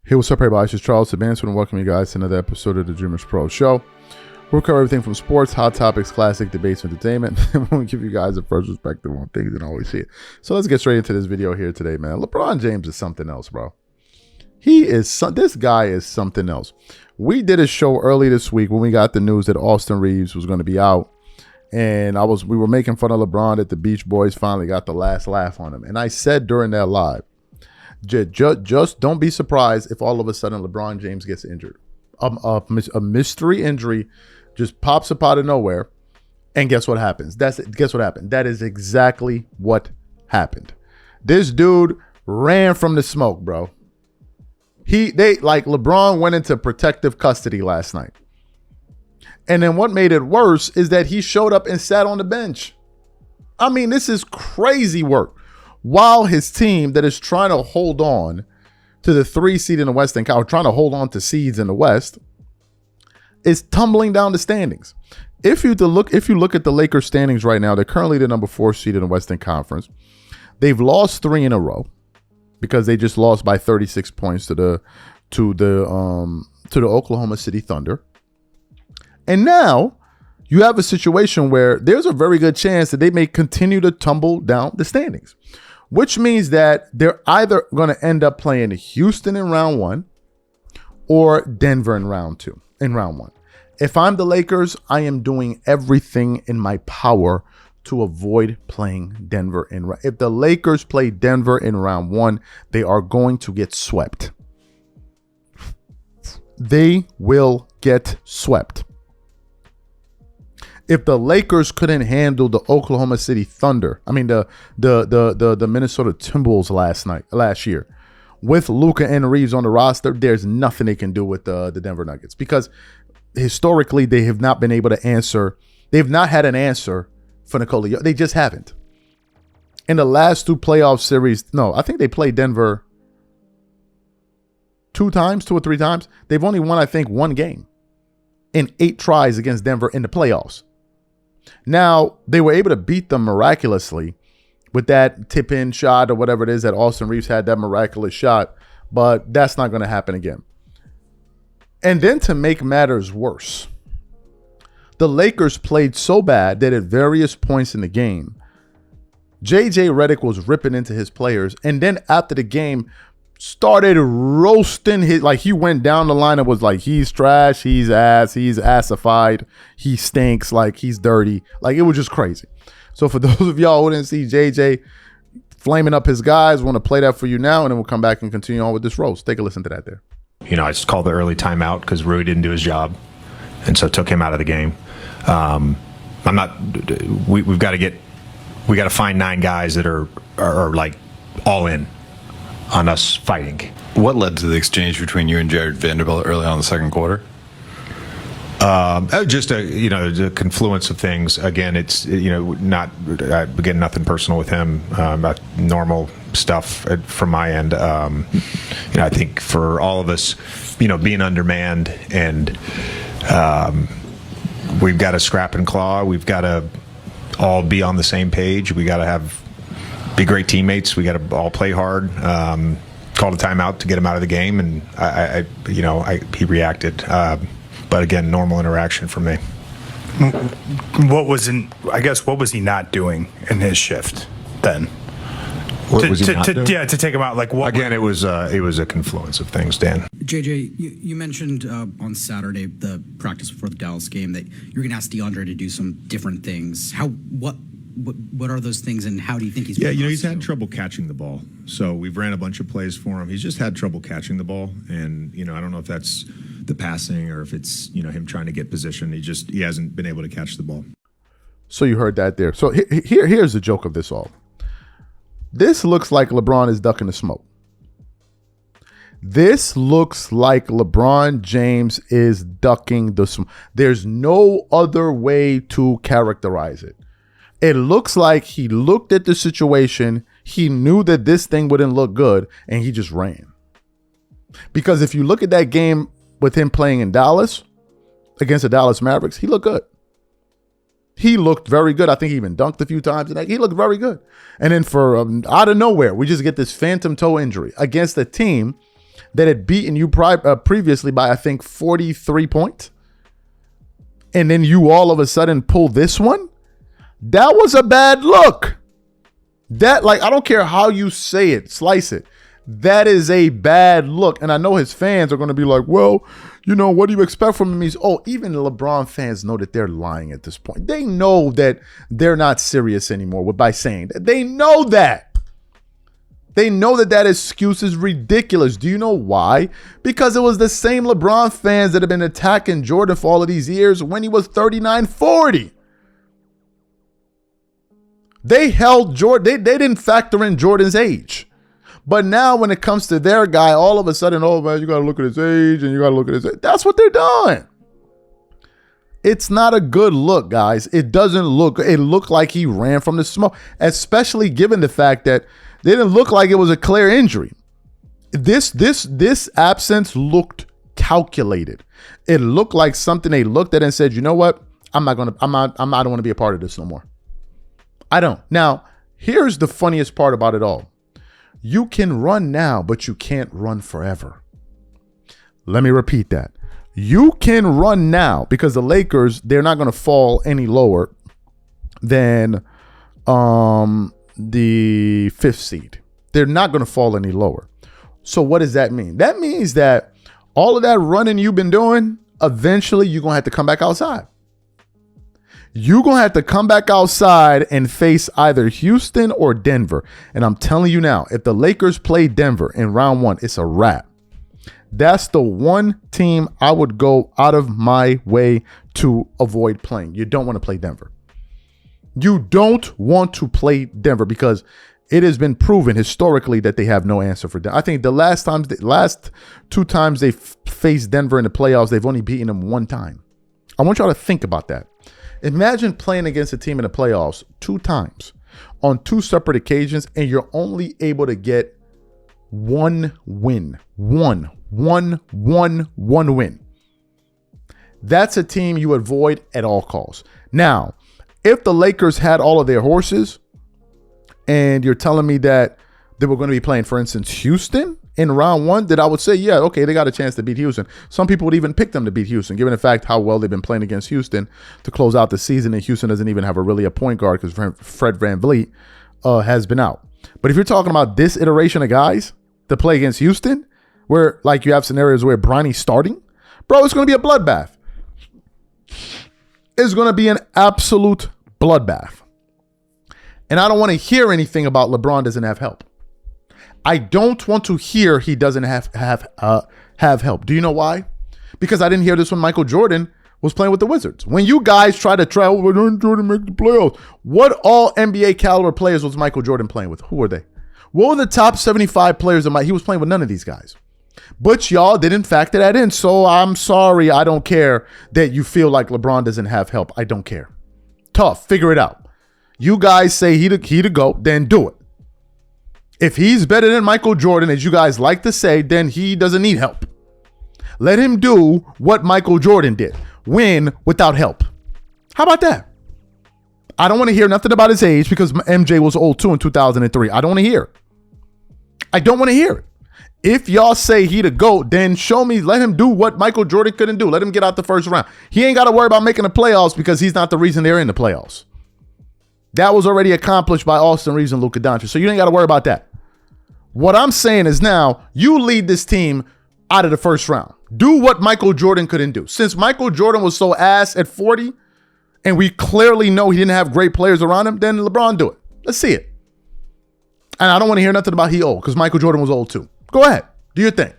Hey, what's up, everybody? This is Charles Advancement, and welcome you guys to another episode of the Dreamers Pro Show. We'll cover everything from sports, hot topics, classic debates, entertainment. We'll give you guys a first perspective on things and always see it. So let's get straight into this video here today, man. LeBron James is something else, bro. This guy is something else. We did a show early this week when we got the news that Austin Reeves was going to be out. And we were making fun of LeBron that the Beach Boys finally got the last laugh on him. And I said during that live, just don't be surprised if all of a sudden LeBron James gets injured. A mystery injury just pops up out of nowhere, and guess what happens? Guess what happened? That is exactly what happened. This dude ran from the smoke, bro. LeBron went into protective custody last night. And then what made it worse is that he showed up and sat on the bench. I mean, this is crazy work. While his team that is trying to hold on to the 3 seed in the Western Conference, trying to hold on to seeds in the West, is tumbling down the standings. If you look at the Lakers standings right now, they're currently the number 4 seed in the Western Conference. They've lost 3 in a row because they just lost by 36 points to the Oklahoma City Thunder. And now you have a situation where there's a very good chance that they may continue to tumble down the standings, which means that they're either going to end up playing Houston in round 1 or Denver in round 1. If I'm the Lakers, I am doing everything in my power to avoid playing Denver if the Lakers play Denver in round 1, they are going to get swept. They will get swept. If the Lakers couldn't handle the Oklahoma City Thunder, the Minnesota Timberwolves last year, with Luka and Reeves on the roster, there's nothing they can do with the Denver Nuggets, because historically they have not been able to answer. They've not had an answer for Nikola Jokic. They just haven't. In the last 2 playoff series, I think they played Denver 2 or 3 times. They've only won, I think, 1 game in 8 tries against Denver in the playoffs. Now, they were able to beat them miraculously with that tip-in shot or whatever it is that Austin Reeves had, that miraculous shot, but that's not going to happen again. And then to make matters worse, the Lakers played so bad that at various points in the game, JJ Redick was ripping into his players, and then after the game, started roasting he went down the line and was like, he's trash, he's assified, he stinks, he's dirty. It was just crazy. So for those of y'all who didn't see JJ flaming up his guys, want to play that for you now, and then we'll come back and continue on with this roast. Take a listen to that there. I just called the early timeout because Rui didn't do his job, and so took him out of the game. We got to find 9 guys that are all in on us fighting. What led to the exchange between you and Jared Vanderbilt early on in the second quarter? Just a confluence of things. Again, it's again, nothing personal with him. About normal stuff from my end. I think for all of us, being undermanned, and we've got to scrap and claw. We've got to all be on the same page. We got to be great teammates. We got to all play hard. Called a timeout to get him out of the game, and he reacted. But again, normal interaction for me. What was he not doing in his shift then? What was he not doing? To take him out. Again, it was a confluence of things, Dan. JJ, you mentioned on Saturday, the practice before the Dallas game, that you're going to ask DeAndre to do some different things. What are those things, and how do you think he's? Yeah, he's had trouble catching the ball. So we've ran a bunch of plays for him. He's just had trouble catching the ball, and I don't know if that's the passing or if it's him trying to get position. He hasn't been able to catch the ball. So you heard that there. So here's the joke of this all. This looks like LeBron is ducking the smoke. This looks like LeBron James is ducking the smoke. There's no other way to characterize it. It looks like he looked at the situation, he knew that this thing wouldn't look good, and he just ran. Because if you look at that game with him playing in Dallas against the Dallas Mavericks, he looked good. He looked very good. I think he even dunked a few times. And he looked very good. And then for out of nowhere, we just get this phantom toe injury against a team that had beaten you previously by, I think, 43 points. And then you all of a sudden pull this one. That was a bad look. That, like, I don't care how you say it, slice it. That is a bad look. And I know his fans are going to be like, well, you know, what do you expect from him? Even LeBron fans know that they're lying at this point. They know that they're not serious anymore by saying that. They know that. They know that that excuse is ridiculous. Do you know why? Because it was the same LeBron fans that have been attacking Jordan for all of these years when he was 39, 40. They held Jordan. They didn't factor in Jordan's age. But now when it comes to their guy, all of a sudden, oh, man, you got to look at his age and you got to look at his age. That's what they're doing. It's not a good look, guys. It doesn't look. It looked like he ran from the smoke, especially given the fact that they didn't look like it was a clear injury. This absence looked calculated. It looked like something they looked at and said, you know what? I don't want to be a part of this no more. I don't. Now, here's the funniest part about it all. You can run now, but you can't run forever. Let me repeat that. You can run now because the Lakers, they're not going to fall any lower than the 5th seed. They're not going to fall any lower. So what does that mean? That means that all of that running you've been doing, eventually you're going to have to come back outside. You're going to have to come back outside and face either Houston or Denver. And I'm telling you now, if the Lakers play Denver in round 1, it's a wrap. That's the one team I would go out of my way to avoid playing. You don't want to play Denver. You don't want to play Denver because it has been proven historically that they have no answer for Denver. I think the last 2 times they faced Denver in the playoffs, they've only beaten them 1 time. I want y'all to think about that. Imagine playing against a team in the playoffs 2 times on 2 separate occasions, and you're only able to get 1 win. One win. That's a team you avoid at all costs. Now, if the Lakers had all of their horses, and you're telling me that they were going to be playing, for instance, Houston in round 1, that I would say, yeah, okay, they got a chance to beat Houston. Some people would even pick them to beat Houston, given the fact how well they've been playing against Houston to close out the season. And Houston doesn't even have a point guard because Fred VanVleet has been out. But if you're talking about this iteration of guys to play against Houston, where like you have scenarios where Bronny's starting, bro, it's going to be a bloodbath. It's going to be an absolute bloodbath. And I don't want to hear anything about LeBron doesn't have help. I don't want to hear he doesn't have help. Do you know why? Because I didn't hear this when Michael Jordan was playing with the Wizards. When you guys try to try, Jordan make the playoffs. What all NBA caliber players was Michael Jordan playing with? Who were they? What were the top 75 players he was playing with? None of these guys. But y'all didn't factor that in. So I'm sorry. I don't care that you feel like LeBron doesn't have help. I don't care. Tough. Figure it out. You guys say he to go, then do it. If he's better than Michael Jordan, as you guys like to say, then he doesn't need help. Let him do what Michael Jordan did. Win without help. How about that? I don't want to hear nothing about his age because MJ was old too in 2003. I don't want to hear it. I don't want to hear it. If y'all say he the GOAT, then show me, let him do what Michael Jordan couldn't do. Let him get out the first round. He ain't got to worry about making the playoffs because he's not the reason they're in the playoffs. That was already accomplished by Austin Reeves and Luka Doncic. So you ain't got to worry about that. What I'm saying is now you lead this team out of the first round. Do what Michael Jordan couldn't do. Since Michael Jordan was so ass at 40, and we clearly know he didn't have great players around him, then LeBron do it. Let's see it. And I don't want to hear nothing about he old because Michael Jordan was old too. Go ahead. Do your thing.